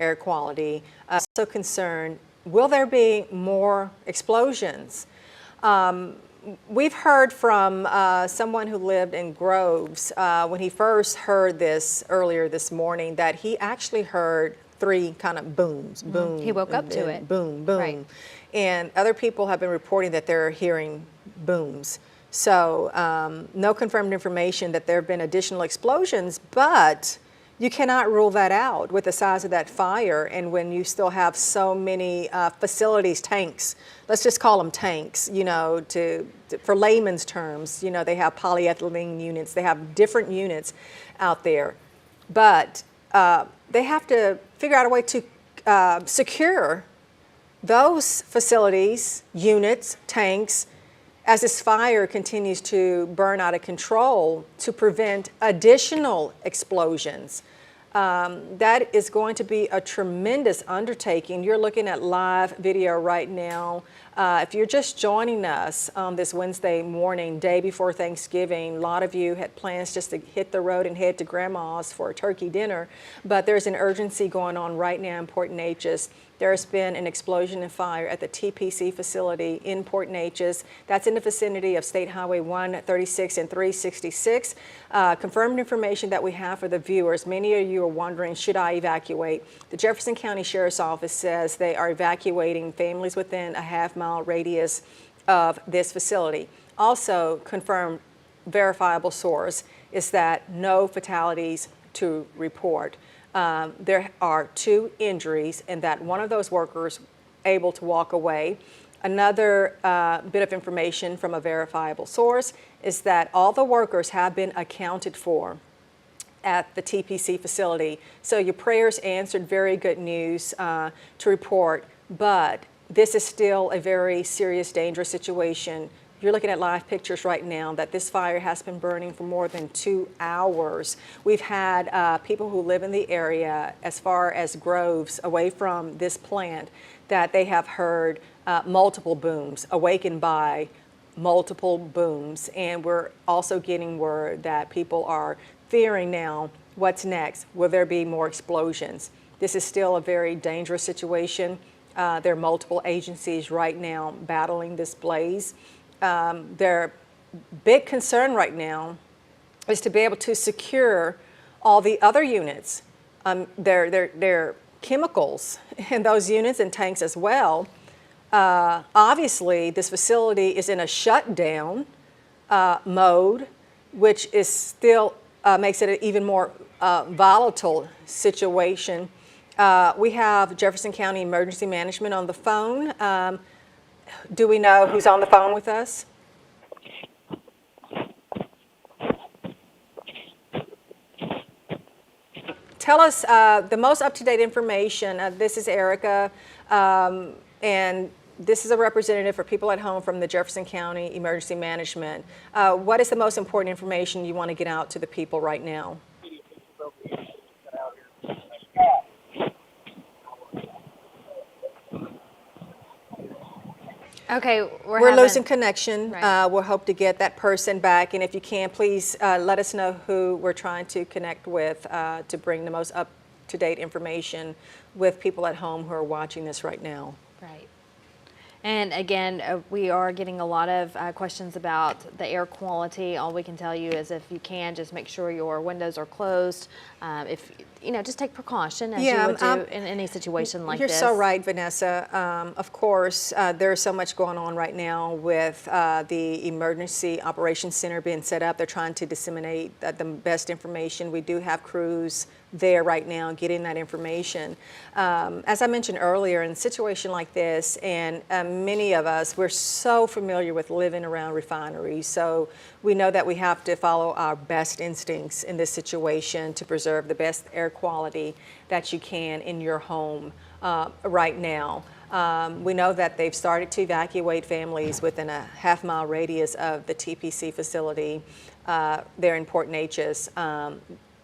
air quality. Also concerned, will there be more explosions? We've heard from someone who lived in Groves when he first heard this earlier this morning that he actually heard 3 kind of booms, boom. He woke up to it. Boom, boom. Right. And other people have been reporting that they're hearing booms. So no confirmed information that there have been additional explosions, but you cannot rule that out with the size of that fire and when you still have so many facilities, tanks. Let's just call them tanks, you know, for layman's terms. You know, they have polyethylene units. They have different units out there. But they have to figure out a way to secure those facilities, units, tanks, as this fire continues to burn out of control to prevent additional explosions. That is going to be a tremendous undertaking. You're looking at live video right now. If you're just joining us on this Wednesday morning, day before Thanksgiving, a lot of you had plans just to hit the road and head to Grandma's for a turkey dinner, but there's an urgency going on right now in Port Neches. There's been an explosion and fire at the TPC facility in Port Neches. That's in the vicinity of State Highway 136 and 366. Confirmed information that we have for the viewers. Many of you are wondering, should I evacuate? The Jefferson County Sheriff's Office says they are evacuating families within a half-mile radius of this facility. Also confirmed verifiable source is that no fatalities to report. There are 2 injuries and that one of those workers able to walk away. Another bit of information from a verifiable source is that all the workers have been accounted for at the TPC facility. So your prayers answered, very good news to report, but this is still a very serious, dangerous situation. You're looking at live pictures right now that this fire has been burning for more than 2 hours. We've had people who live in the area as far as Groves away from this plant that they have heard multiple booms, awakened by multiple booms. And we're also getting word that people are fearing now, what's next? Will there be more explosions? This is still a very dangerous situation. There are multiple agencies right now battling this blaze. Their big concern right now is to be able to secure all the other units, their chemicals in those units and tanks as well. Obviously, this facility is in a shutdown mode, which is still makes it an even more volatile situation. We have Jefferson County Emergency Management on the phone. Do we know who's on the phone with us? Tell us the most up-to-date information. This is Erica, and this is a representative for people at home from the Jefferson County Emergency Management. What is the most important information you want to get out to the people right now? Okay, we're losing connection. Right. We'll hope to get that person back, and if you can, please let us know who we're trying to connect with to bring the most up-to-date information with people at home who are watching this right now. Right. And again, we are getting a lot of questions about the air quality. All we can tell you is if you can, just make sure your windows are closed. If you know, just take precaution as you would do in any situation like this. You're so right, Vanessa. Of course, there's so much going on right now with the Emergency Operations Center being set up. They're trying to disseminate the best information. We do have crews there right now getting that information. As I mentioned earlier, in a situation like this, and many of us, we're so familiar with living around refineries, so we know that we have to follow our best instincts in this situation to preserve the best air quality that you can in your home right now. We know that they've started to evacuate families within a half-mile radius of the TPC facility there in Port Neches.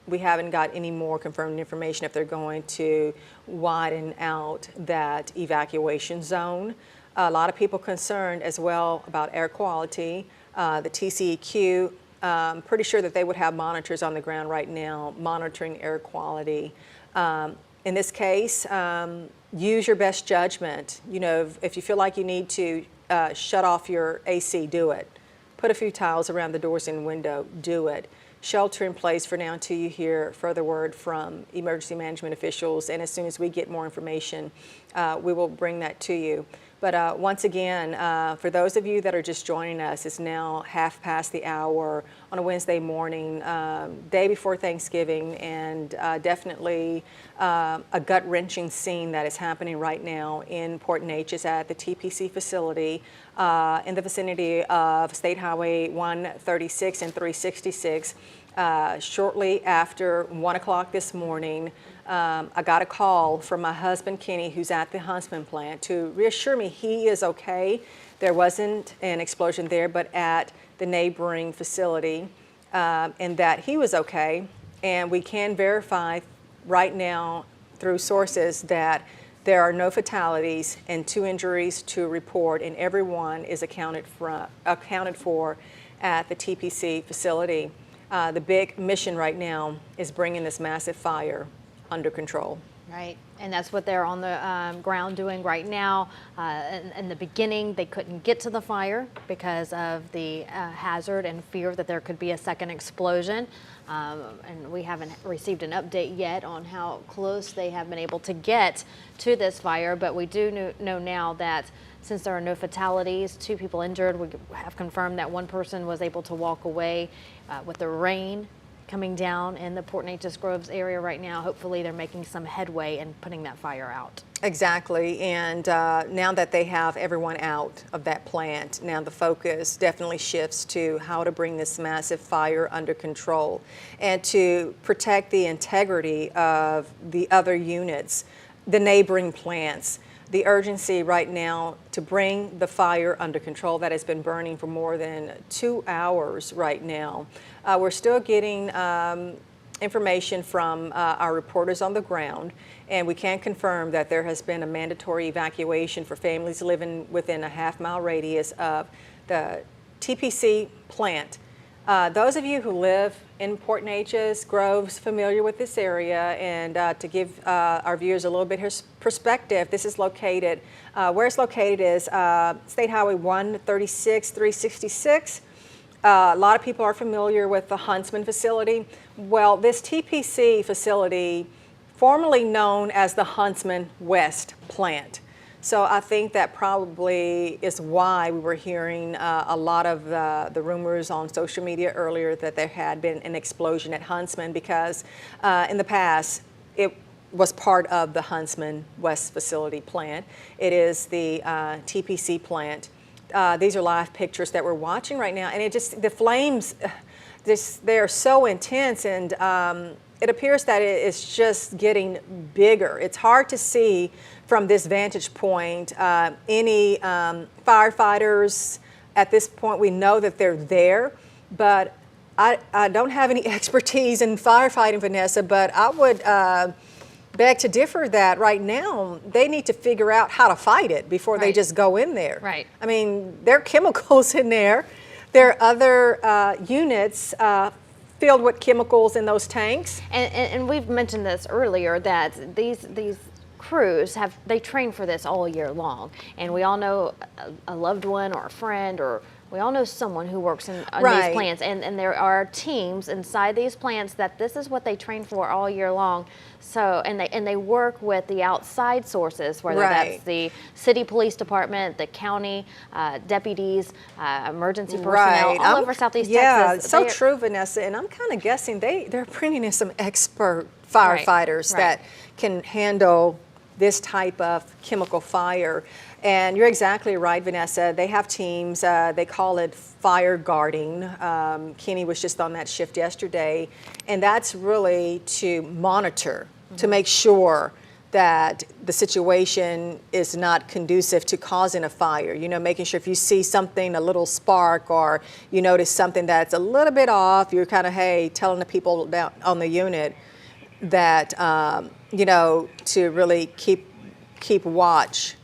We haven't got any more confirmed information if they're going to widen out that evacuation zone. A lot of people concerned as well about air quality. The TCEQ, pretty sure that they would have monitors on the ground right now monitoring air quality. in this case, use your best judgment. You know, if you feel like you need to shut off your AC, do it. Put a few tiles around the doors and window, do it. Shelter in place for now until you hear further word from emergency management officials, and as soon as we get more information, we will bring that to you. But once again, for those of you that are just joining us, it's now past the hour on a Wednesday morning, day before Thanksgiving, and definitely a gut-wrenching scene that is happening right now in Port Neches at the TPC facility in the vicinity of State Highway 136 and 366. Shortly after 1 o'clock this morning, I got a call from my husband, Kenny, who's at the Huntsman plant, to reassure me he is okay. There wasn't an explosion there, but at the neighboring facility, and that he was okay. And we can verify right now through sources that there are no fatalities and 2 injuries to report, and everyone is accounted for at the TPC facility. The big mission right now is bringing this massive fire under control. Right, and that's what they're on the ground doing right now. In the beginning, they couldn't get to the fire because of the hazard and fear that there could be a second explosion. And we haven't received an update yet on how close they have been able to get to this fire, but we do know now that since there are no fatalities, 2 people injured, we have confirmed that 1 person was able to walk away. With the rain coming down in the Port Neches Groves area right now, hopefully they're making some headway in putting that fire out. Exactly, and now that they have everyone out of that plant, now the focus definitely shifts to how to bring this massive fire under control and to protect the integrity of the other units, the neighboring plants. The urgency right now to bring the fire under control that has been burning for more than 2 hours right now. We're still getting information from our reporters on the ground, and we can confirm that there has been a mandatory evacuation for families living within a half-mile radius of the TPC plant. Those of you who live in Port Neches, Groves, familiar with this area, and to give our viewers a little bit of perspective, this is located, where it's located is State Highway 136, 366. A lot of people are familiar with the Huntsman facility. Well, this TPC facility, formerly known as the Huntsman West plant. So I think that probably is why we were hearing a lot of the rumors on social media earlier that there had been an explosion at Huntsman, because in the past it was part of the Huntsman West facility plant. It is the TPC plant. These are live pictures that we're watching right now, and the flames, they're so intense, and it appears that it's just getting bigger. It's hard to see from this vantage point any firefighters. At this point, we know that they're there, but I don't have any expertise in firefighting, Vanessa, but I would beg to differ that right now they need to figure out how to fight it before they just go in there. Right. I mean, there are chemicals in there. There are other units filled with chemicals in those tanks. And we've mentioned this earlier, that these crews they train for this all year long, and we all know a loved one or a friend, or we all know someone who works in these plants, and there are teams inside these plants that this is what they train for all year long. So and they work with the outside sources, whether that's the city police department, the county deputies, emergency personnel, all over Southeast Texas. Yeah, so true, Vanessa. And I'm kind of guessing they're bringing in some expert firefighters that can handle this type of chemical fire. And you're exactly right, Vanessa. They have teams. They call it fire guarding. Kenny was just on that shift yesterday. And that's really to monitor, to make sure that the situation is not conducive to causing a fire. You know, making sure if you see something, a little spark, or you notice something that's a little bit off, you're kind of, telling the people down on the unit that, you know, to really keep watch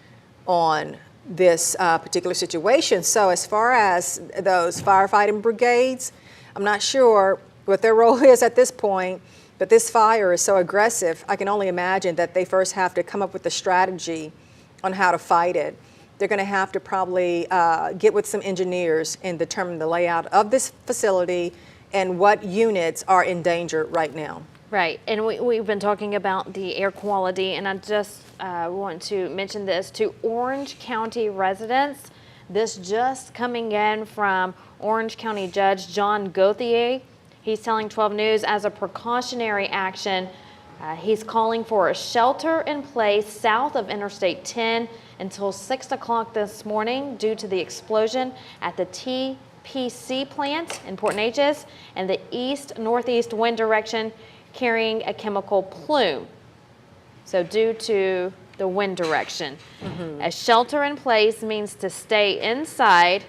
on this particular situation. So as far as those firefighting brigades, I'm not sure what their role is at this point, But this fire is so aggressive, I can only imagine that they first have to come up with a strategy on how to fight it. They're going to have to probably get with some engineers and determine the layout of this facility and what units are in danger right now. Right, and we've been talking about the air quality, and I just want to mention this to Orange County residents. This just coming in from Orange County Judge John Gauthier. He's telling 12 News as a precautionary action, he's calling for a shelter in place south of Interstate 10 until 6 o'clock this morning due to the explosion at the TPC plant in Port Neches and the east-northeast wind direction carrying a chemical plume. So due to the wind direction. A shelter in place means to stay inside,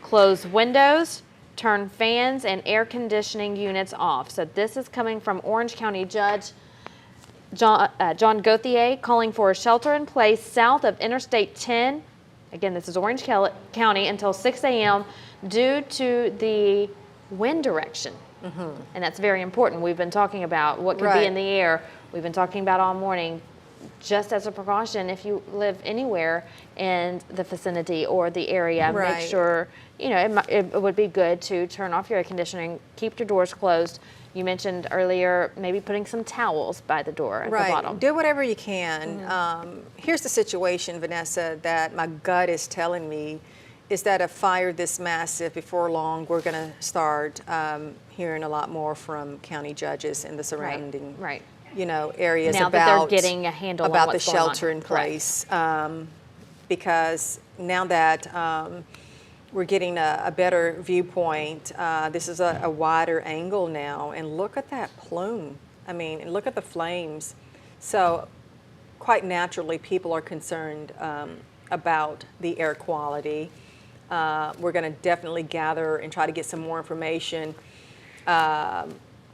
close windows, turn fans and air conditioning units off. So this is coming from Orange County Judge John Gauthier, calling for a shelter in place south of Interstate 10. Again, this is Orange County until 6 a.m. due to the wind direction. And that's very important. We've been talking about what could be in the air. We've been talking about all morning. Just as a precaution, if you live anywhere in the vicinity or the area, make sure, you know, it would be good to turn off your air conditioning, keep your doors closed. You mentioned earlier maybe putting some towels by the door at the bottom. Do whatever you can. Here's the situation, Vanessa, that my gut is telling me is that a fire this massive, before long, we're going to start hearing a lot more from county judges in the surrounding you know, areas now about that they're getting a handle about on what's the shelter in place. Because now that we're getting a better viewpoint, this is a wider angle now, and look at that plume. I mean, and look at the flames. So quite naturally, people are concerned about the air quality. We're going to definitely gather and try to get some more information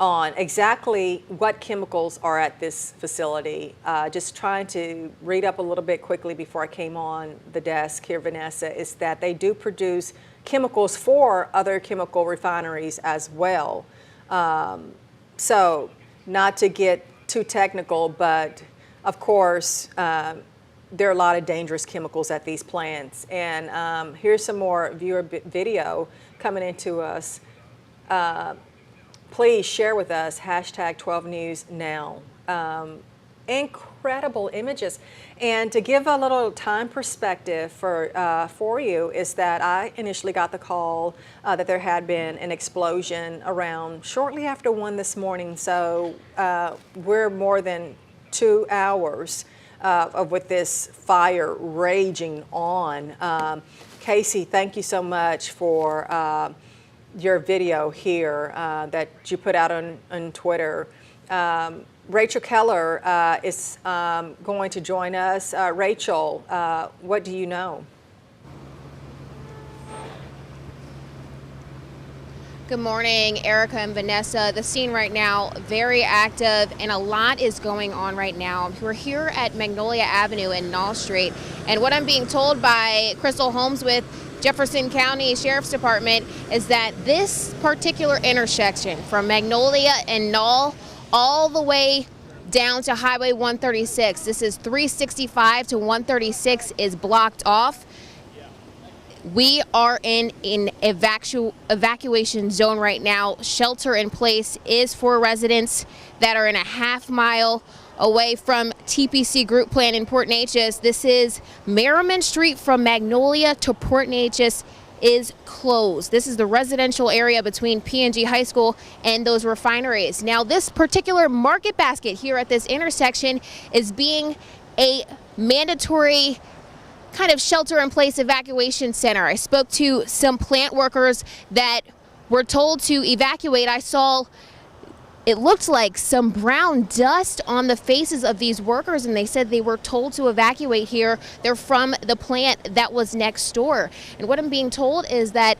on exactly what chemicals are at this facility. Just trying to read up a little bit quickly before I came on the desk here, Vanessa, is that they do produce chemicals for other chemical refineries as well. So not to get too technical, but of course, there are a lot of dangerous chemicals at these plants. And here's some more viewer video coming into us. Please share with us, hashtag 12 News Now. Incredible images. And to give a little time perspective for you is that I initially got the call that there had been an explosion around shortly after 1 this morning. So we're more than 2 hours with this fire raging on. Casey, thank you so much for your video here that you put out on Twitter. Rachel Keller is going to join us. Rachel, what do you know? Good morning, Erica and Vanessa. The scene right now, very active, and a lot is going on right now. We're here at Magnolia Avenue and Knoll Street, and what I'm being told by Crystal Holmes with Jefferson County Sheriff's Department is that this particular intersection from Magnolia and Knoll all the way down to Highway 136, this is 365 to 136, is blocked off. We are in an evacuation zone right now. Shelter in place is for residents that are in a half-mile away from TPC Group Plant in Port Neches. This is Merriman Street from Magnolia to Port Neches is closed. This is the residential area between P&G High School and those refineries. Now, this particular market basket here at this intersection is being a mandatory kind of shelter-in-place evacuation center. I spoke to some plant workers that were told to evacuate. I saw it looked like some brown dust on the faces of these workers, and they said they were told to evacuate here. They're from the plant that was next door. And what I'm being told is that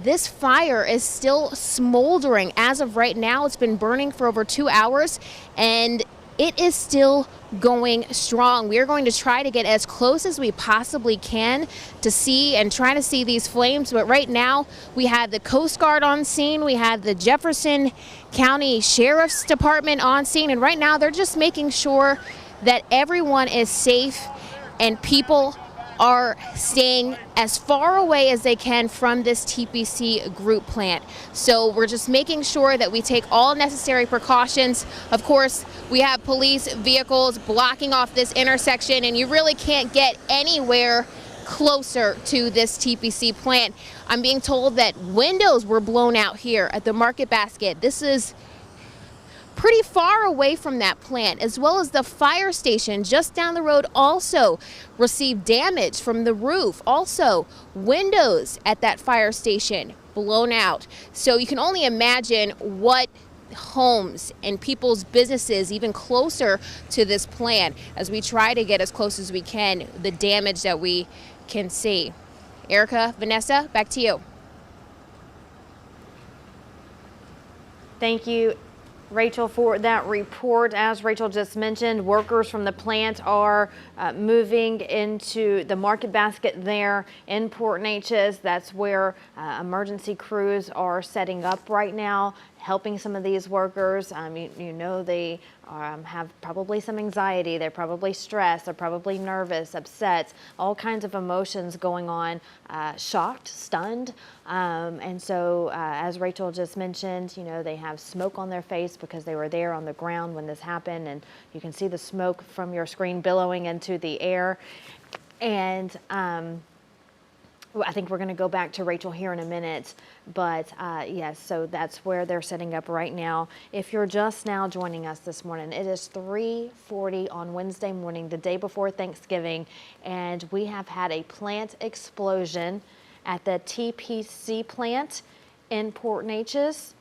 this fire is still smoldering. As of right now, it's been burning for over 2 hours, and it is still going strong. We are going to try to get as close as we possibly can to see and try to see these flames. But right now we have the Coast Guard on scene. We have the Jefferson County Sheriff's Department on scene. And right now they're just making sure that everyone is safe and people are staying as far away as they can from this TPC group plant. So we're just making sure that we take all necessary precautions. Of course, we have police vehicles blocking off this intersection, and you really can't get anywhere closer to this TPC plant. I'm being told that windows were blown out here at the Market Basket. This is pretty far away from that plant, as well as the fire station just down the road also received damage from the roof. Also, windows at that fire station blown out. So you can only imagine what homes and people's businesses even closer to this plant, as we try to get as close as we can, the damage that we can see. Erica, Vanessa, back to you. Thank you, Rachel, for that report. As Rachel just mentioned, workers from the plant are moving into the Market Basket there in Port Neches. That's where emergency crews are setting up right now, helping some of these workers. You know, they have probably some anxiety. They're probably stressed. They're probably nervous, upset, all kinds of emotions going on, shocked, stunned. And so, as Rachel just mentioned, you know, they have smoke on their face because they were there on the ground when this happened. And you can see the smoke from your screen billowing into the air. And I think we're going to go back to Rachel here in a minute, but yes, so that's where they're setting up right now. If you're just now joining us this morning, it is 3:40 on Wednesday morning, the day before Thanksgiving, and we have had a plant explosion at the TPC plant in Port Neches.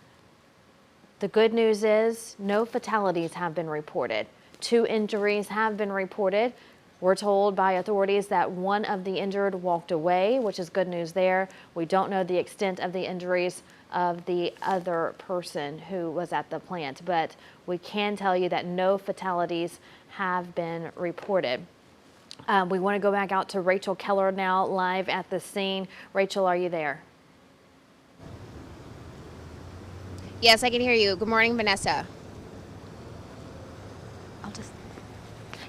The good news is no fatalities have been reported. 2 injuries have been reported. We're told by authorities that one of the injured walked away, which is good news there. We don't know the extent of the injuries of the other person who was at the plant, but we can tell you that no fatalities have been reported. We want to go back out to Rachel Keller now, live at the scene. Rachel, are you there? Yes, I can hear you. Good morning, Vanessa.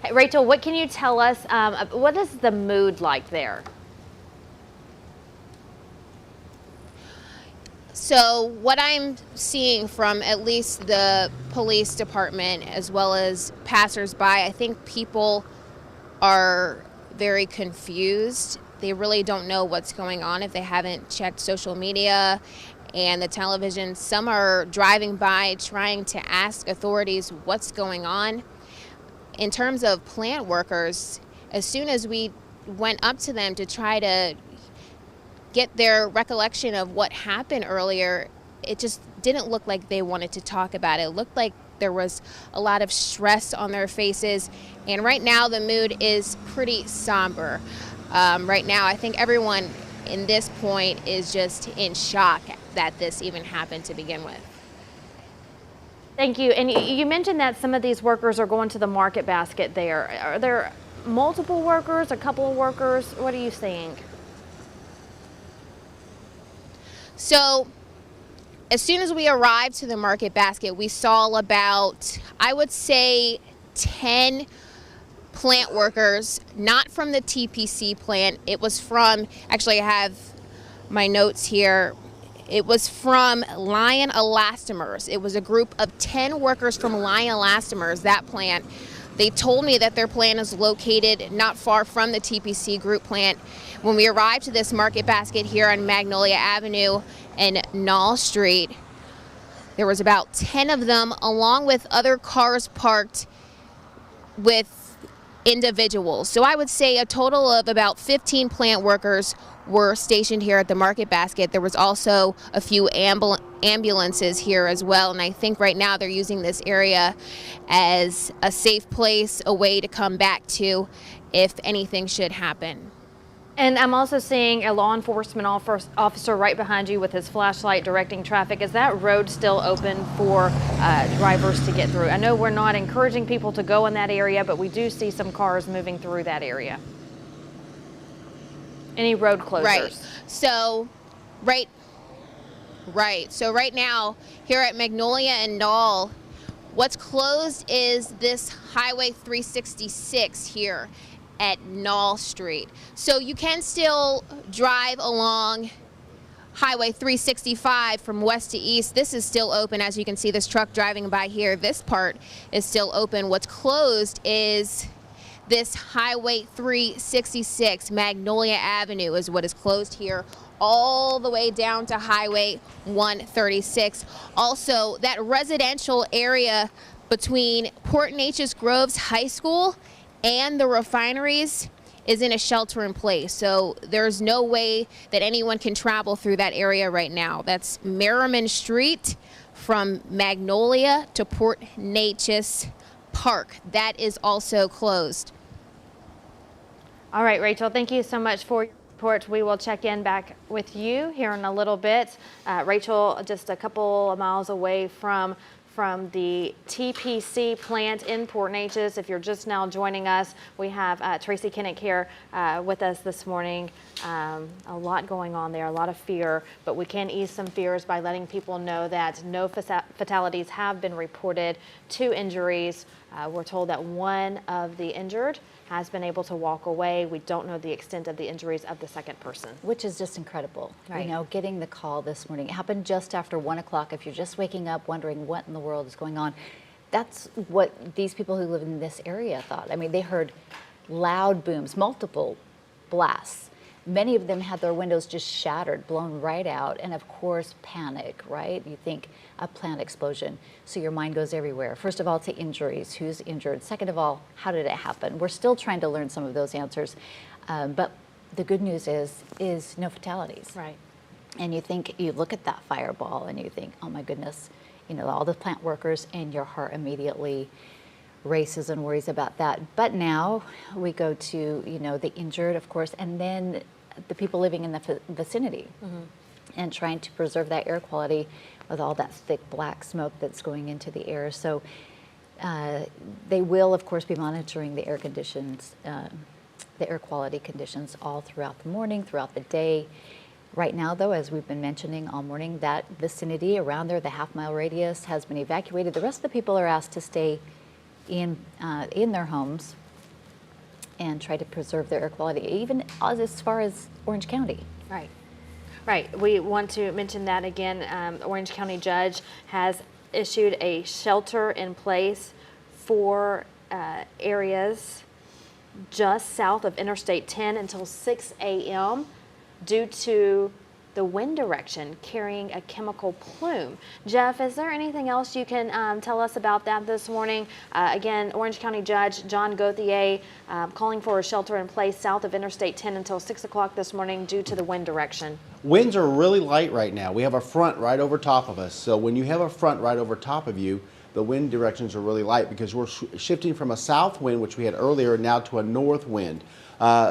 Hey, Rachel, what can you tell us? What is the mood like there? So what I'm seeing from at least the police department as well as passersby, I think people are very confused. They really don't know what's going on if they haven't checked social media and the television. Some are driving by trying to ask authorities what's going on. In terms of plant workers, as soon as we went up to them to try to get their recollection of what happened earlier, it just didn't look like they wanted to talk about it. It looked like there was a lot of stress on their faces, and right now the mood is pretty somber. Right now, I think everyone in this point is just in shock that this even happened to begin with. Thank you. And you mentioned that some of these workers are going to the Market Basket there. Are there multiple workers, a couple of workers? What are you seeing? So as soon as we arrived to the Market Basket, we saw about, I would say, 10 plant workers, not from the TPC plant. It was from, actually I have my notes here. It was from Lion Elastomers. It was a group of 10 workers from Lion Elastomers, that plant. They told me that their plant is located not far from the TPC group plant. When we arrived to this Market Basket here on Magnolia Avenue and Knoll Street, there was about 10 of them, along with other cars parked with individuals. So I would say a total of about 15 plant workers were stationed here at the Market Basket. There was also a few ambulances here as well, and I think right now they're using this area as a safe place, a way to come back to if anything should happen. And I'm also seeing a law enforcement officer right behind you with his flashlight directing traffic. Is that road still open for drivers to get through? I know we're not encouraging people to go in that area, but we do see some cars moving through that area. Any road closures? Right. So, right. So right now, here at Magnolia and Knoll, what's closed is this Highway 366 here at Knoll Street. So you can still drive along Highway 365 from west to east. This is still open. As you can see, this truck driving by here, this part is still open. What's closed is this Highway 366, Magnolia Avenue is what is closed here, all the way down to Highway 136. Also, that residential area between Port Neches Groves High School and the refineries is in a shelter in place. So there's no way that anyone can travel through that area right now. That's Merriman Street from Magnolia to Port Neches Park. That is also closed. All right, Rachel, thank you so much for your report. We will check in back with you here in a little bit. Rachel, just a couple of miles away from the TPC plant in Port Neches. If you're just now joining us, we have Tracy Kinnick here with us this morning. A lot going on there, a lot of fear, but we can ease some fears by letting people know that no fatalities have been reported, 2 injuries. We're told that one of the injured has been able to walk away. We don't know the extent of the injuries of the second person. Which is just incredible. Right. You know, getting the call this morning. It happened just after 1 o'clock. If you're just waking up wondering what in the world is going on, that's what these people who live in this area thought. I mean, they heard loud booms, multiple blasts. Many of them had their windows just shattered, blown right out, and of course, panic, right? You think a plant explosion, so your mind goes everywhere. First of all, to injuries, who's injured? Second of all, how did it happen? We're still trying to learn some of those answers, but the good news is no fatalities. Right. And you look at that fireball and you think, oh my goodness, you know, all the plant workers, and your heart immediately races and worries about that. But now we go to, you know, the injured, of course, and then the people living in the vicinity, and trying to preserve that air quality with all that thick black smoke that's going into the air. So they will, of course, be monitoring the air conditions, the air quality conditions all throughout the morning, throughout the day. Right now, though, as we've been mentioning all morning, that vicinity around there, the half-mile radius, has been evacuated. The rest of the people are asked to stay in their homes and try to preserve their air quality, even as far as Orange County. Right. Right. We want to mention that again. Orange County judge has issued a shelter in place for areas just south of Interstate 10 until 6 a.m. due to the wind direction carrying a chemical plume. Jeff, is there anything else you can tell us about that this morning? Again, Orange County Judge John Gauthier calling for a shelter in place south of Interstate 10 until 6 o'clock this morning due to the wind direction. Winds are really light right now. We have a front right over top of us. So when you have a front right over top of you, the wind directions are really light because we're shifting from a south wind, which we had earlier, now to a north wind.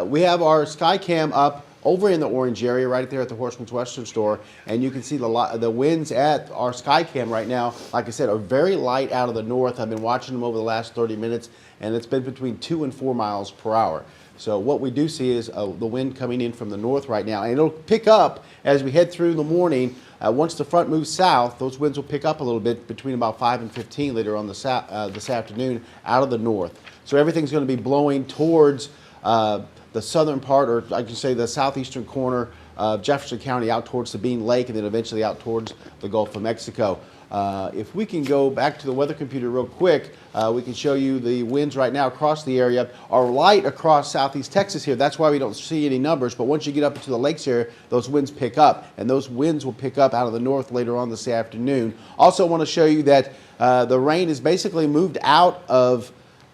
We have our sky cam up over in the orange area right there at the Horseman's Western store, and you can see the winds at our sky cam right now, like I said, are very light out of the north. I've been watching them over the last 30 minutes, and it's been between 2 and 4 miles per hour. So what we do see is the wind coming in from the north right now, and it'll pick up as we head through the morning. Once the front moves south, those winds will pick up a little bit between about 5 and 15 later on this afternoon out of the north. So everything's going to be blowing towards the southern part, or I can say the southeastern corner of Jefferson County, out towards Sabine Lake, and then eventually out towards the Gulf of Mexico. If we can go back to the weather computer real quick, we can show you the winds right now across the area are light across southeast Texas here. That's why we don't see any numbers, but once you get up into the lakes area, those winds pick up, and those winds will pick up out of the north later on this afternoon. Also want to show you that the rain is basically moved out of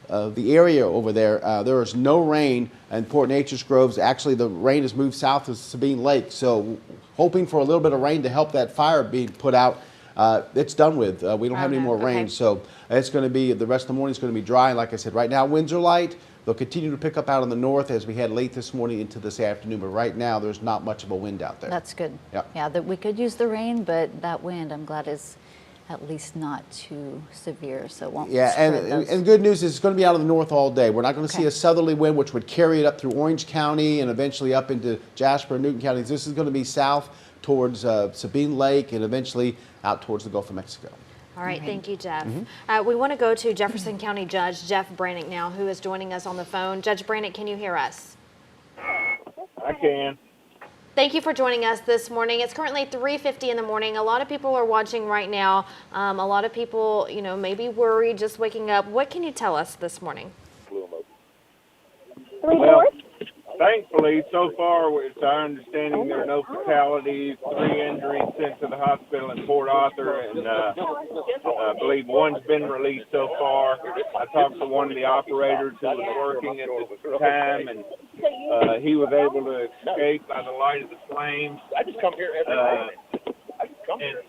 the area over there. There is no rain in Port Neches Groves. Actually, the rain has moved south of Sabine Lake, so hoping for a little bit of rain to help that fire being put out. It's done with. We don't have any more rain, so it's going to be, the rest of the morning is going to be dry. And like I said, right now winds are light. They'll continue to pick up out in the north as we head late this morning into this afternoon, but right now there's not much of a wind out there. That's good. Yep. Yeah, that we could use the rain, but that wind, I'm glad, is at least not too severe, so it won't Yeah, spread those. and good news is it's going to be out of the north all day. We're not going to see Okay. a southerly wind, which would carry it up through Orange County and eventually up into Jasper and Newton counties. This is going to be south towards Sabine Lake and eventually out towards the Gulf of Mexico. All right, thank you, Jeff. Mm-hmm. We want to go to Jefferson County Judge Jeff Branick now, who is joining us on the phone. Judge Branick, can you hear us? I can. Thank you for joining us this morning. It's currently 3:50 in the morning. A lot of people are watching right now. A lot of people, maybe worried just waking up. What can you tell us this morning? Well, thankfully, so far, it's our understanding there are no fatalities, 3 injuries sent to the hospital in Port Arthur, and I believe one's been released so far. I talked to one of the operators who was working at the time, and he was able to escape by the light of the flames. And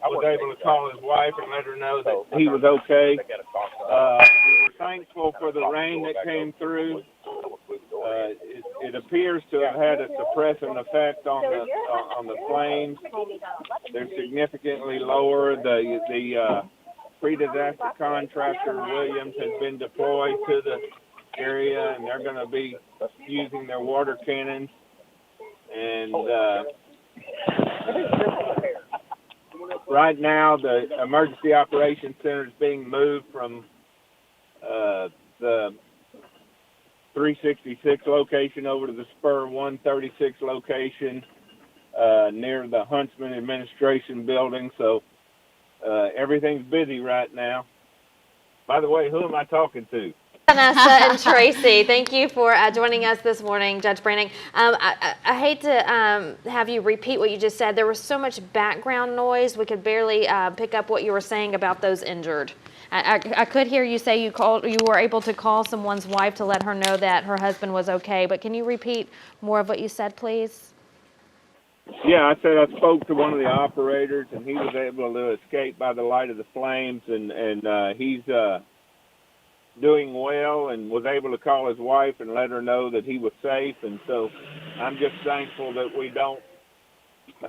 was able to call his wife and let her know that he was okay. We were thankful for the rain that came through. It appears to have had a suppressing effect on the flames. They're significantly lower. The pre-disaster contractor Williams has been deployed to the area, and they're going to be using their water cannons. And right now, the Emergency Operations Center is being moved from the 366 location over to the Spur 136 location near the Huntsman Administration Building. So everything's busy right now. By the way, who am I talking to? Vanessa and Tracy, thank you for joining us this morning, Judge Branick. I hate to have you repeat what you just said. There was so much background noise, we could barely pick up what you were saying about those injured. I could hear you say you were able to call someone's wife to let her know that her husband was okay, but can you repeat more of what you said, please? Yeah, I said I spoke to one of the operators, and he was able to escape by the light of the flames, and he's doing well and was able to call his wife and let her know that he was safe. And so I'm just thankful that we don't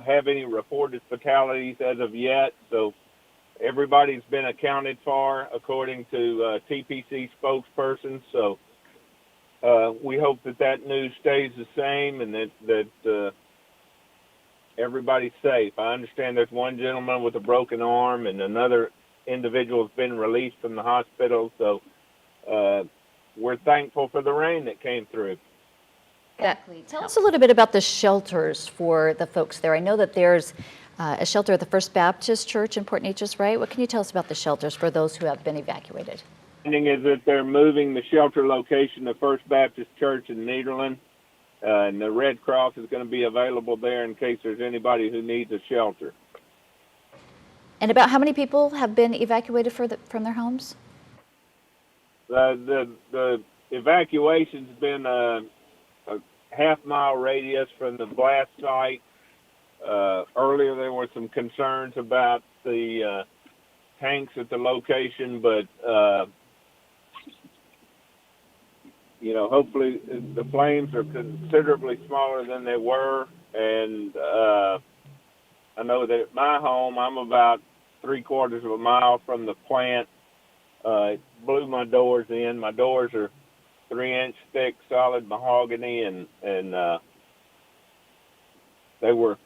have any reported fatalities as of yet. So everybody's been accounted for according to TPC spokesperson. So we hope that news stays the same and that everybody's safe. I understand there's one gentleman with a broken arm and another individual has been released from the hospital. So we're thankful for the rain that came through. Exactly. Tell us a little bit about the shelters for the folks there. I know that there's a shelter at the First Baptist Church in Port Neches, right? What can you tell us about the shelters for those who have been evacuated? The thing is that they're moving the shelter location to First Baptist Church in Nederland, and the Red Cross is going to be available there in case there's anybody who needs a shelter. And about how many people have been evacuated from their homes? The evacuation's been a half-mile radius from the blast site. Earlier there were some concerns about the tanks at the location, but hopefully the flames are considerably smaller than they were. And I know that at my home, I'm about 3/4 of a mile from the plant. It blew my doors in. My doors are 3-inch thick solid mahogany, and they were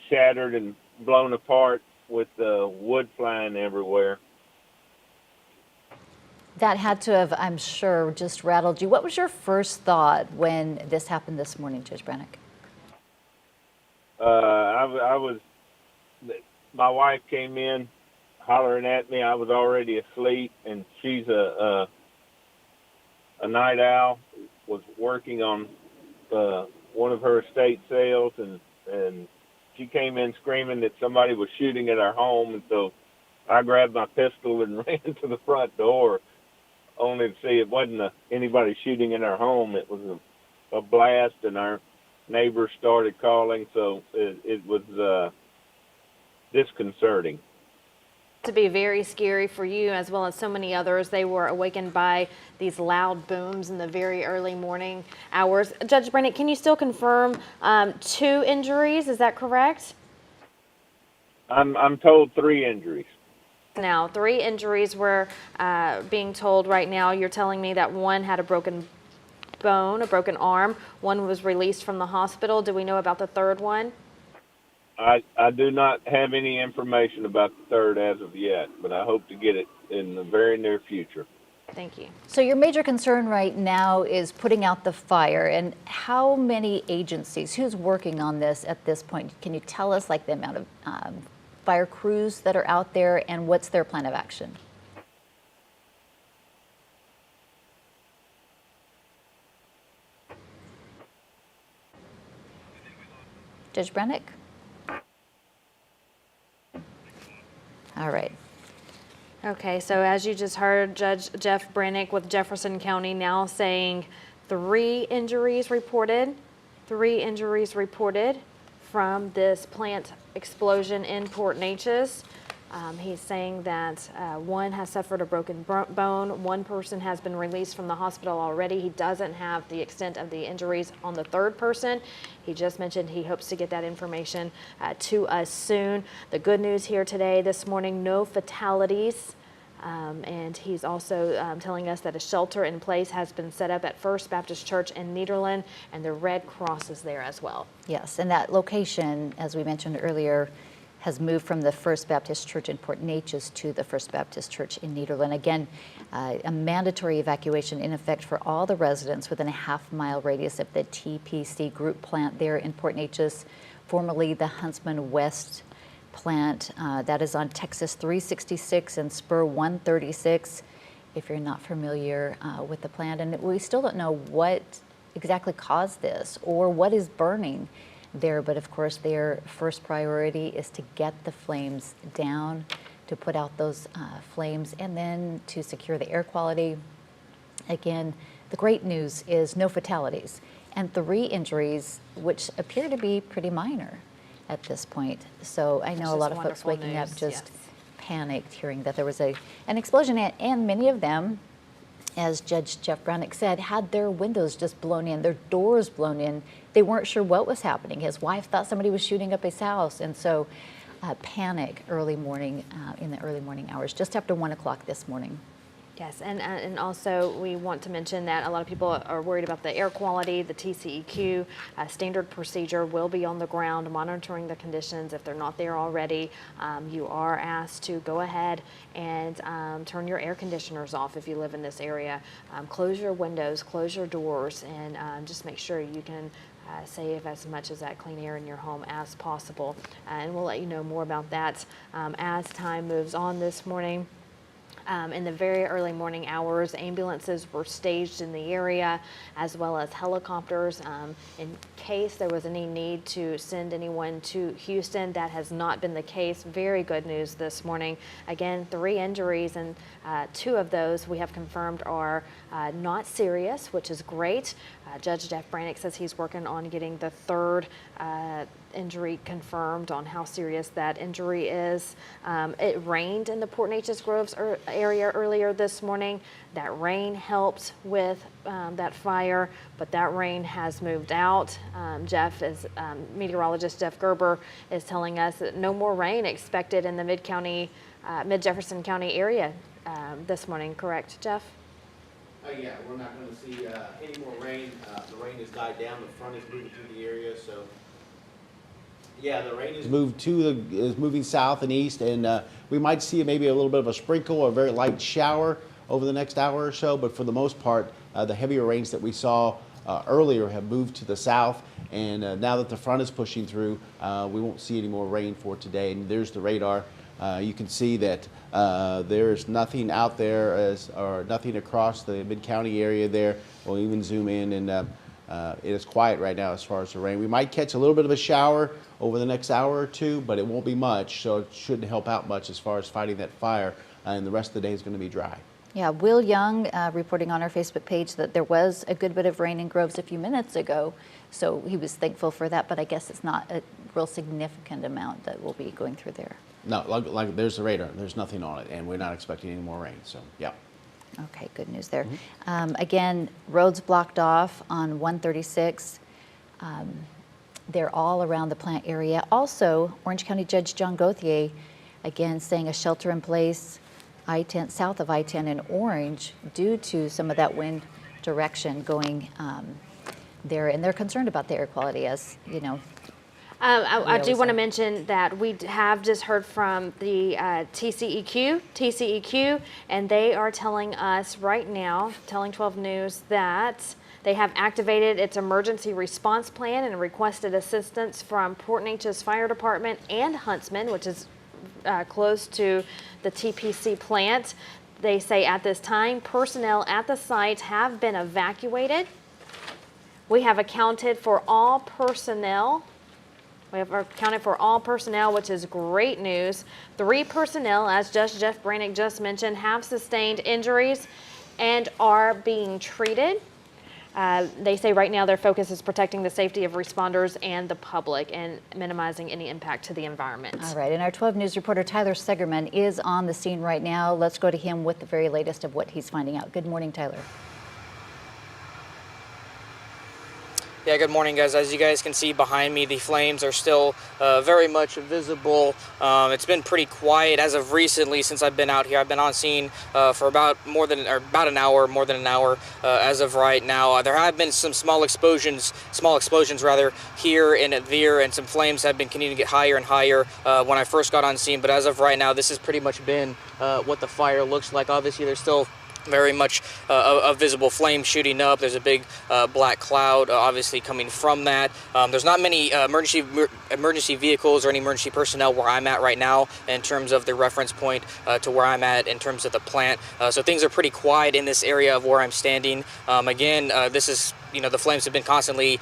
shattered and blown apart with wood flying everywhere. That had to have, I'm sure, just rattled you. What was your first thought when this happened this morning, Judge Branick? My wife came in hollering at me. I was already asleep, and she's a night owl, was working on one of her estate sales, and she came in screaming that somebody was shooting at our home, and so I grabbed my pistol and ran to the front door, only to see it wasn't anybody shooting in our home. It was a blast, and our neighbors started calling, so it was disconcerting. to be very scary for you as well as so many others. They were awakened by these loud booms in the very early morning hours. Judge Branick, can you still confirm 2 injuries? Is that correct? I'm told 3 injuries. Now, 3 injuries we're being told right now. You're telling me that 1 had a broken bone, a broken arm. 1 was released from the hospital. Do we know about the 3rd one? I do not have any information about the 3rd as of yet, but I hope to get it in the very near future. Thank you. So your major concern right now is putting out the fire, and how many agencies, who's working on this at this point? Can you tell us like the amount of fire crews that are out there and what's their plan of action? Judge Branick? All right. Okay, so as you just heard, Judge Jeff Branick with Jefferson County now saying 3 injuries reported. 3 injuries reported from this plant explosion in Port Neches. He's saying that 1 has suffered a broken bone. 1 person has been released from the hospital already. He doesn't have the extent of the injuries on the 3rd person. He just mentioned he hopes to get that information to us soon. The good news here today, this morning, no fatalities. And he's also telling us that a shelter in place has been set up at First Baptist Church in Nederland, and the Red Cross is there as well. Yes, and that location, as we mentioned earlier, has moved from the First Baptist Church in Port Neches to the First Baptist Church in Nederland. Again, a mandatory evacuation in effect for all the residents within a half-mile radius of the TPC group plant there in Port Neches, formerly the Huntsman West plant. That is on Texas 366 and Spur 136, if you're not familiar with the plant. And we still don't know what exactly caused this or what is burning there, but of course their first priority is to get the flames down, to put out those flames, and then to secure the air quality. Again, the great news is no fatalities and 3 injuries, which appear to be pretty minor at this point. So I know a lot of folks waking up just panicked hearing that there was an explosion, and many of them, as Judge Jeff Branick said, had their windows just blown in, their doors blown in. They weren't sure what was happening. His wife thought somebody was shooting up his house, and so panic early morning, in the early morning hours, just after 1 o'clock this morning. Yes, and also we want to mention that a lot of people are worried about the air quality. The TCEQ standard procedure will be on the ground monitoring the conditions. If they're not there already, you are asked to go ahead and turn your air conditioners off if you live in this area. Close your windows, close your doors, and just make sure you can save as much of that clean air in your home as possible. And we'll let you know more about that as time moves on this morning. In the very early morning hours, ambulances were staged in the area, as well as helicopters in case there was any need to send anyone to Houston. That has not been the case. Very good news this morning. Again, 3 injuries, and 2 of those we have confirmed are not serious, which is great. Judge Jeff Branick says he's working on getting the 3rd injury confirmed on how serious that injury is. It rained in the Port Neches Groves area earlier this morning. That rain helped with that fire, but that rain has moved out. Meteorologist Jeff Gerber is telling us that no more rain expected in the mid-Jefferson County area this morning, correct, Jeff? Yeah, we're not going to see any more rain. The rain has died down. The front is moving through the area, so yeah, the rain is moving south and east, and we might see maybe a little bit of a sprinkle or a very light shower over the next hour or so. But for the most part, the heavier rains that we saw earlier have moved to the south, and now that the front is pushing through, we won't see any more rain for today. And there's the radar. You can see that there's nothing out there or nothing across the mid-county area there. We'll even zoom in, and it is quiet right now as far as the rain. We might catch a little bit of a shower over the next hour or 2, but it won't be much, so it shouldn't help out much as far as fighting that fire, and the rest of the day is going to be dry. Yeah, Will Young reporting on our Facebook page that there was a good bit of rain in Groves a few minutes ago, so he was thankful for that, but I guess it's not a real significant amount that will be going through there. No, like there's the radar. There's nothing on it, and we're not expecting any more rain. So, yeah. Okay, good news there. Again, roads blocked off on 136. They're all around the plant area. Also, Orange County Judge John Gauthier, again, saying a shelter in place I-10 south of I-10 in Orange due to some of that wind direction going there, and they're concerned about the air quality, as you know. I do want to mention that we have just heard from the TCEQ, and they are telling us right now, telling 12 News, that they have activated its emergency response plan and requested assistance from Port Neches Fire Department and Huntsman, which is close to the TPC plant. They say at this time, personnel at the site have been evacuated. We have accounted for all personnel. We have accounted for all personnel, which is great news. 3 personnel, as Judge Jeff Branick just mentioned, have sustained injuries and are being treated. They say right now their focus is protecting the safety of responders and the public and minimizing any impact to the environment. All right, and our 12 News reporter Tyler Segerman is on the scene right now. Let's go to him with the very latest of what he's finding out. Good morning, Tyler. Yeah, good morning, guys. As you guys can see behind me, the flames are still very much visible. It's been pretty quiet as of recently since I've been out here. I've been on scene for about an hour as of right now. There have been some small explosions here and there, and some flames have been continuing to get higher and higher when I first got on scene. But as of right now, this has pretty much been what the fire looks like. Obviously, there's still very much a visible flame shooting up. There's a big black cloud obviously coming from that. There's not many emergency vehicles or any emergency personnel where I'm at right now in terms of the reference point to where I'm at in terms of the plant. So things are pretty quiet in this area of where I'm standing. Again, this is, the flames have been constantly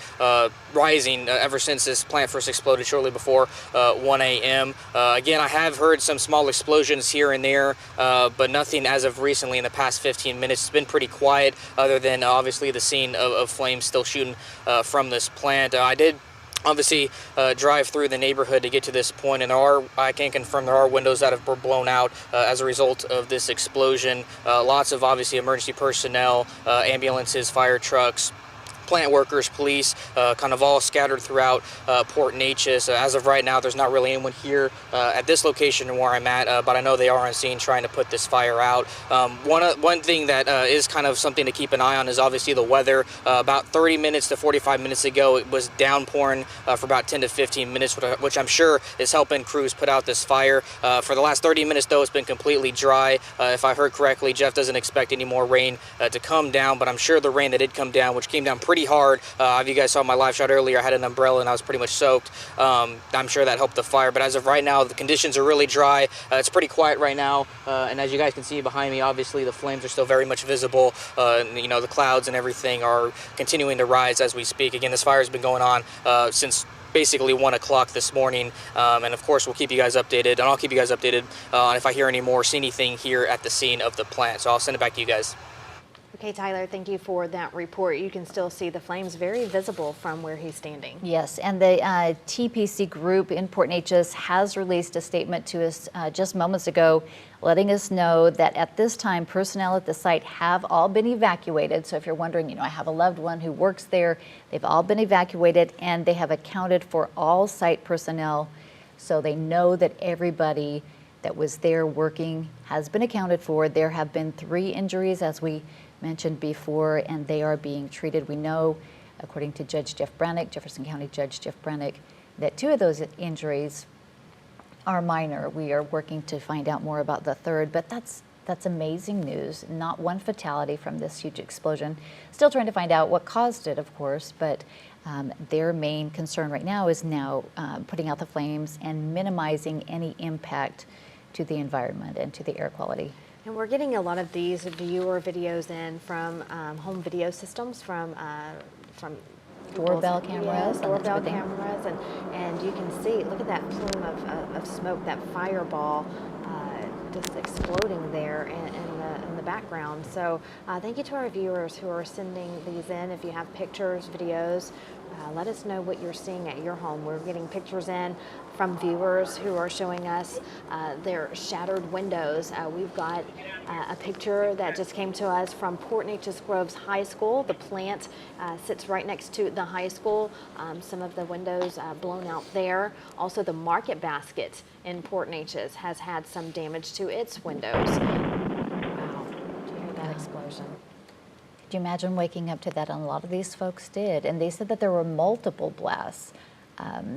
rising ever since this plant first exploded shortly before 1 a.m. Again, I have heard some small explosions here and there, but nothing as of recently in the past 15 minutes. It's been pretty quiet other than obviously the scene of flames still shooting from this plant. I did obviously drive through the neighborhood to get to this point, and I can confirm there are windows that have blown out as a result of this explosion. Lots of obviously emergency personnel, ambulances, fire trucks, plant workers, police, kind of all scattered throughout Port Neches. As of right now, there's not really anyone here at this location where I'm at, but I know they are on scene trying to put this fire out. One thing that is kind of something to keep an eye on is obviously the weather. About 30 minutes to 45 minutes ago, it was downpouring for about 10 to 15 minutes, which I'm sure is helping crews put out this fire. For the last 30 minutes, though, it's been completely dry. If I heard correctly, Jeff doesn't expect any more rain to come down, but I'm sure the rain that did come down, which came down pretty hard. If you guys saw my live shot earlier, I had an umbrella and I was pretty much soaked. I'm sure that helped the fire, but as of right now, the conditions are really dry. It's pretty quiet right now, and as you guys can see behind me, obviously the flames are still very much visible. The clouds and everything are continuing to rise as we speak. Again, this fire has been going on since basically 1 o'clock this morning, and of course we'll keep you guys updated, and I'll keep you guys updated on if I hear any more, see anything here at the scene of the plant. So I'll send it back to you guys. Okay, Tyler, thank you for that report. You can still see the flames very visible from where he's standing. Yes, and the TPC group in Port Neches has released a statement to us just moments ago, letting us know that at this time, personnel at the site have all been evacuated. So if you're wondering, I have a loved one who works there, they've all been evacuated, and they have accounted for all site personnel. So they know that everybody that was there working has been accounted for. There have been 3 injuries, as we mentioned before, and they are being treated. We know, according to Judge Jeff Branick, Jefferson County Judge Jeff Branick, that 2 of those injuries are minor. We are working to find out more about the 3rd, but that's amazing news. Not one fatality from this huge explosion. Still trying to find out what caused it, of course, but their main concern right now is now putting out the flames and minimizing any impact to the environment and to the air quality. And we're getting a lot of these viewer videos in from home video systems, from doorbell cameras, doorbell cameras, and you can see. Look at that plume of smoke, that fireball just exploding there in the background. So thank you to our viewers who are sending these in. If you have pictures, videos, let us know what you're seeing at your home. We're getting pictures in from viewers who are showing us their shattered windows. We've got a picture that just came to us from Port Neches Groves High School. The plant sits right next to the high school. Some of the windows blown out there. Also, the market basket in Port Neches has had some damage to its windows. Wow, did you hear that explosion? Could you imagine waking up to that? And a lot of these folks did. And they said that there were multiple blasts.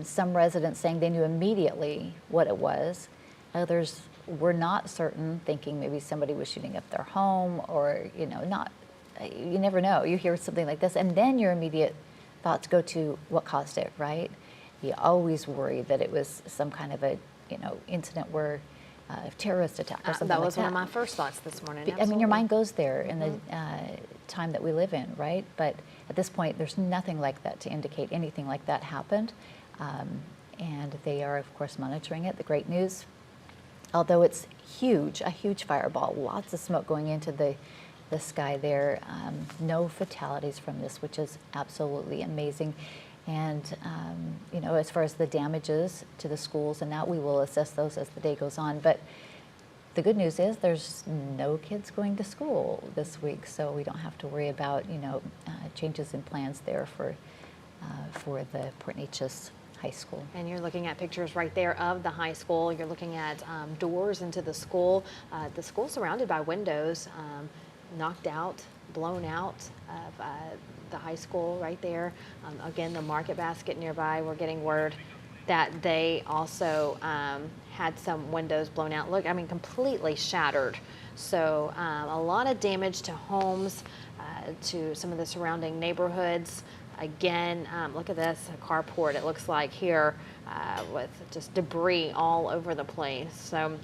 Some residents saying they knew immediately what it was. Others were not certain, thinking maybe somebody was shooting up their home or, not. You never know. You hear something like this, and then your immediate thoughts go to what caused it, right? You always worry that it was some kind of a, incident where terrorist attack or something like that. That was one of my first thoughts this morning. I mean, your mind goes there in the time that we live in, right? But at this point, there's nothing like that to indicate anything like that happened. And they are, of course, monitoring it. The great news, although it's huge, a huge fireball, lots of smoke going into the sky there, no fatalities from this, which is absolutely amazing. And, as far as the damages to the schools and that, we will assess those as the day goes on. But the good news is there's no kids going to school this week, so we don't have to worry about, changes in plans there for the Port Neches High School. And you're looking at pictures right there of the high school. You're looking at doors into the school. The school surrounded by windows, knocked out, blown out of the high school right there. Again, the market basket nearby, we're getting word that they also had some windows blown out. Look, I mean, completely shattered. So a lot of damage to homes, to some of the surrounding neighborhoods. Again, look at this, a carport, it looks like here, with just debris all over the place. So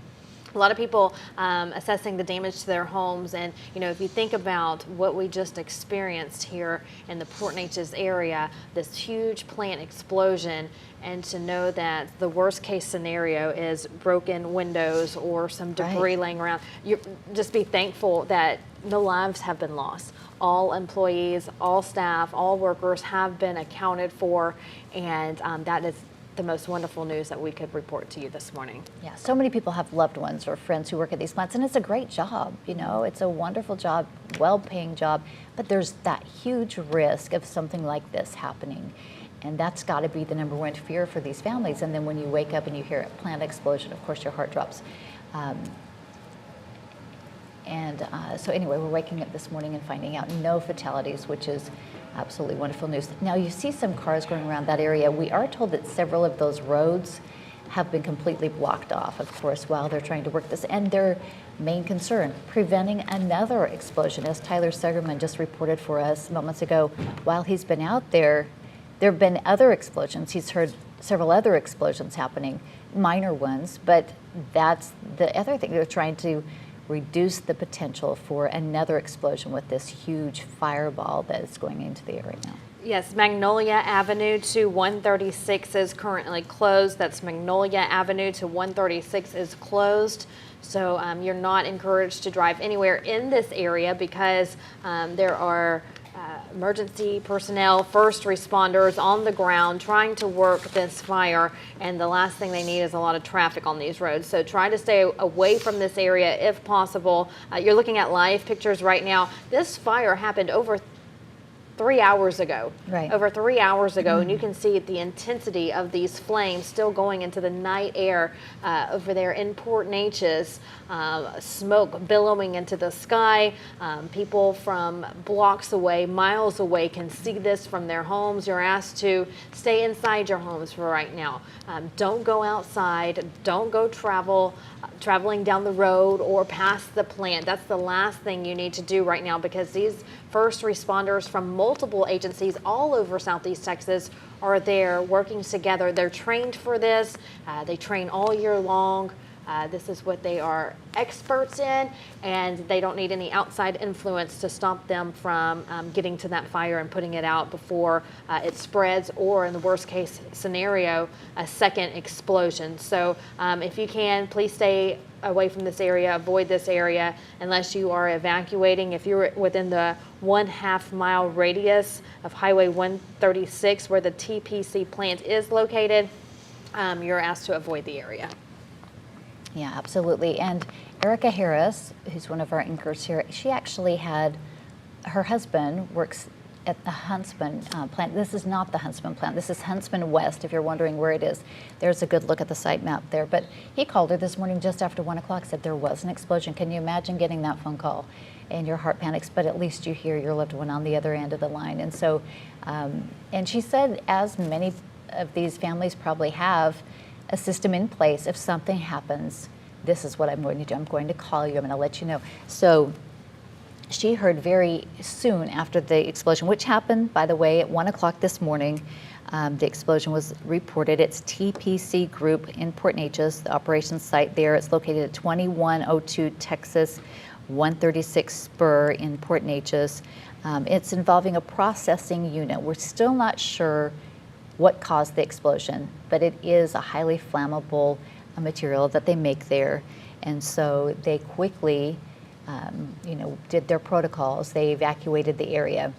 a lot of people assessing the damage to their homes. And, if you think about what we just experienced here in the Port Neches area, this huge plant explosion, and to know that the worst case scenario is broken windows or some debris laying around, you just be thankful that no lives have been lost. All employees, all staff, all workers have been accounted for, and that is the most wonderful news that we could report to you this morning. Yeah, so many people have loved ones or friends who work at these plants, and it's a great job, it's a wonderful job, well-paying job, but there's that huge risk of something like this happening. And that's got to be the number one fear for these families. And then when you wake up and you hear a plant explosion, of course, your heart drops. So anyway, we're waking up this morning and finding out no fatalities, which is absolutely wonderful news. Now, you see some cars going around that area. We are told that several of those roads have been completely blocked off, of course, while they're trying to work this. And their main concern, preventing another explosion. As Tyler Segerman just reported for us moments ago, while he's been out there, there have been other explosions. He's heard several other explosions happening, minor ones, but that's the other thing. They're trying to reduce the potential for another explosion with this huge fireball that is going into the area now. Yes, Magnolia Avenue to 136 is currently closed. That's Magnolia Avenue to 136 is closed. So you're not encouraged to drive anywhere in this area because there are emergency personnel, first responders on the ground trying to work this fire, and the last thing they need is a lot of traffic on these roads. So try to stay away from this area if possible. You're looking at live pictures right now. This fire happened over 3 hours ago. Right. Over 3 hours ago, and you can see the intensity of these flames still going into the night air over there in Port Neches. Smoke billowing into the sky. People from blocks away, miles away can see this from their homes. You're asked to stay inside your homes for right now. Don't go outside. Don't go traveling down the road or past the plant. That's the last thing you need to do right now, because these first responders from multiple agencies all over Southeast Texas are there working together. They're trained for this. They train all year long. This is what they are experts in, and they don't need any outside influence to stop them from getting to that fire and putting it out before it spreads, or in the worst case scenario, a second explosion. So if you can, please stay away from this area, avoid this area unless you are evacuating. If you're within the 1/2 mile radius of Highway 136 where the TPC plant is located, you're asked to avoid the area. Yeah, absolutely. And Erica Harris, who's one of our anchors here, she actually had, her husband works at the Huntsman plant. This is not the Huntsman plant. This is Huntsman West, if you're wondering where it is. There's a good look at the site map there. But he called her this morning just after 1 o'clock, said there was an explosion. Can you imagine getting that phone call? And your heart panics, but at least you hear your loved one on the other end of the line. And so, and she said, as many of these families probably have, a system in place. If something happens, this is what I'm going to do. I'm going to call you. I'm going to let you know. So she heard very soon after the explosion, which happened, by the way, at 1 o'clock this morning. The explosion was reported. It's TPC Group in Port Neches, the operations site there. It's located at 2102 Texas 136 Spur in Port Neches. It's involving a processing unit. We're still not sure what caused the explosion, but it is a highly flammable material that they make there. And so they quickly, did their protocols. They evacuated the area.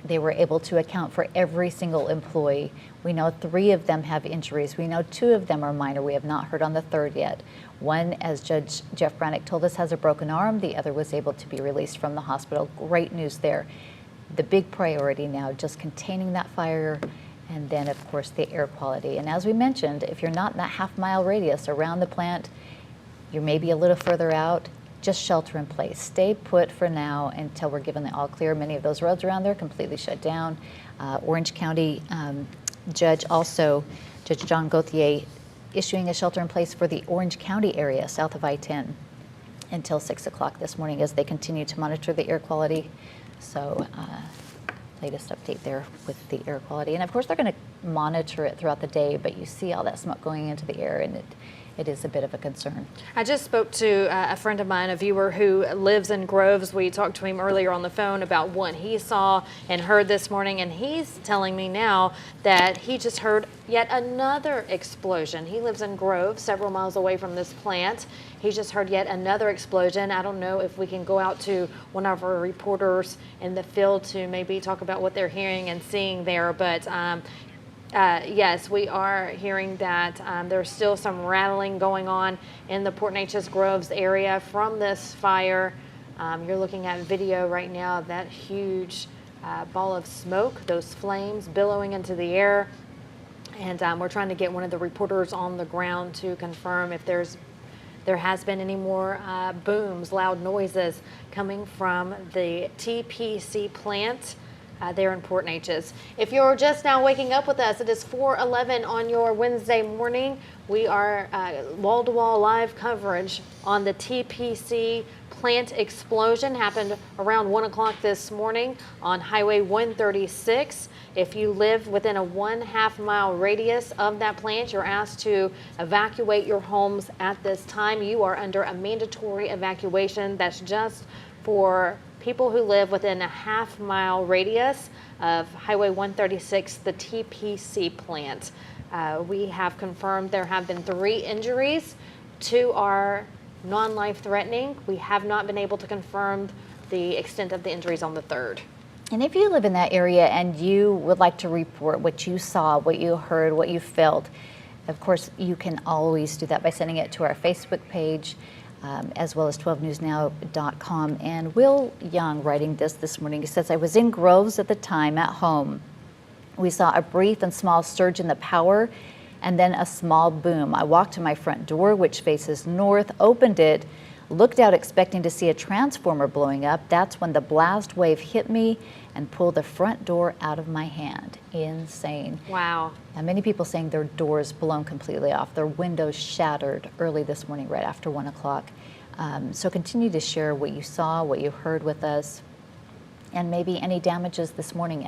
They were able to account for every single employee. We know 3 of them have injuries. We know 2 of them are minor. We have not heard on the 3rd yet. One, as Judge Jeff Branick told us, has a broken arm. The other was able to be released from the hospital. Great news there. The big priority now, just containing that fire, and then, of course, the air quality. And as we mentioned, if you're not in that half-mile radius around the plant, you're maybe a little further out, just shelter in place. Stay put for now until we're given the all clear. Many of those roads around there completely shut down. Orange County Judge John Gauthier, issuing a shelter in place for the Orange County area south of I-10 until 6 o'clock this morning as they continue to monitor the air quality. So latest update there with the air quality. And of course, they're going to monitor it throughout the day, but you see all that smoke going into the air, and it is a bit of a concern. I just spoke to a friend of mine, a viewer who lives in Groves. We talked to him earlier on the phone about what he saw and heard this morning, and he's telling me now that he just heard yet another explosion. He lives in Groves, several miles away from this plant. He just heard yet another explosion. I don't know if we can go out to one of our reporters in the field to maybe talk about what they're hearing and seeing there, but yes, we are hearing that there's still some rattling going on in the Port Neches Groves area from this fire. You're looking at video right now, that huge ball of smoke, those flames billowing into the air. And we're trying to get one of the reporters on the ground to confirm if there has been any more booms, loud noises coming from the TPC plant there in Port Neches. If you're just now waking up with us, it is 4:11 on your Wednesday morning. We are wall-to-wall live coverage on the TPC plant explosion. Happened around 1 o'clock this morning on Highway 136. If you live within a 1/2 mile radius of that plant, you're asked to evacuate your homes at this time. You are under a mandatory evacuation. That's just for people who live within a 1/2 mile radius of Highway 136, the TPC plant. We have confirmed there have been 3 injuries. 2 are non-life threatening. We have not been able to confirm the extent of the injuries on the 3rd. And if you live in that area and you would like to report what you saw, what you heard, what you felt, of course, you can always do that by sending it to our Facebook page, as well as 12newsnow.com. And Will Young writing this morning, he says, I was in Groves at the time at home. We saw a brief and small surge in the power and then a small boom. I walked to my front door, which faces north, opened it, looked out expecting to see a transformer blowing up. That's when the blast wave hit me and pulled the front door out of my hand. Insane. Wow. And many people saying their doors blown completely off, their windows shattered early this morning, right after 1 o'clock. So continue to share what you saw, what you heard with us, and maybe any damages this morning